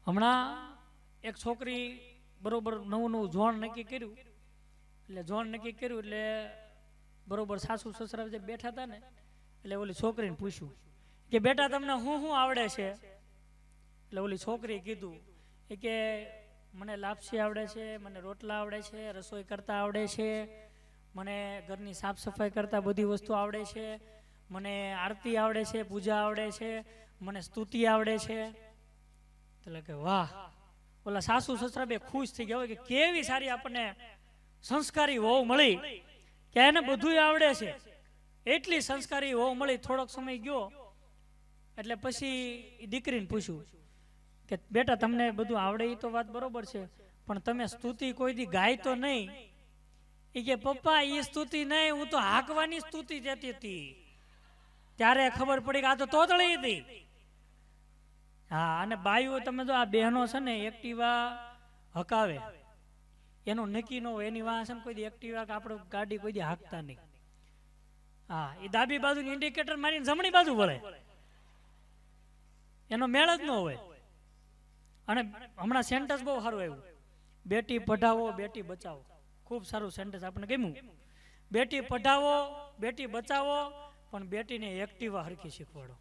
હમણાં એક છોકરી બરોબર નવું નવું જોણ નક્કી કર્યું એટલે બરોબર સાસુ સસરા જે બેઠા હતા ને એટલે ઓલી છોકરીને પૂછ્યું કે બેટા તમને શું આવડે છે? એટલે ઓલી છોકરીએ કીધું કે મને લાપસી આવડે છે, મને રોટલા આવડે છે, રસોઈ કરતા આવડે છે, મને ઘરની સાફ સફાઈ કરતા બધી વસ્તુ આવડે છે, મને આરતી આવડે છે, પૂજા આવડે છે, મને સ્તુતિ આવડે છે. એટલે કે વાહ, ઓલા સાસુ સસરા બે ખુશ થઈ ગયા હોય કે કેવી સારી આપણને સંસ્કારી વહુ મળી કે એને બધું આવડે છે. એટલી સંસ્કારી વહુ મળી. થોડોક સમય ગયો એટલે પછી દીકરીને પૂછ્યું કે બેટા તમને બધું આવડે એ તો વાત બરોબર છે, પણ તમે સ્તુતિ કોઈ દી ગાય તો નહીં? એ કે પપ્પા એ સ્તુતિ નહીં, હું તો હાંકવાની સ્તુતિ જતી હતી. ત્યારે ખબર પડી કે આ તો તોતળી હતી. હા, અને બાઈઓ તમે જો આ બહેનો છે ને એક્ટિવા હકાવે એનું નક્કી ન હોય, એની વાહ છે ને કોઈ દી એક્ટિવા કે આપણે ગાડી કોઈ દી હાંકતા નહીં. હા, એ ડાબી બાજુ ઇન્ડિકેટર મારીને જમણી બાજુ વળે, એનો મેળ જ ન હોય. અને હમણાં સેન્ટેન્સ બહુ સારું આવ્યું, બેટી પઢાવો બેટી બચાવો. ખૂબ સારું સેન્ટેન્સ આપણે ગમ્યું. બેટી પઢાવો બેટી બચાવો, પણ બેટીને એક્ટિવા હરખી શીખવાડો.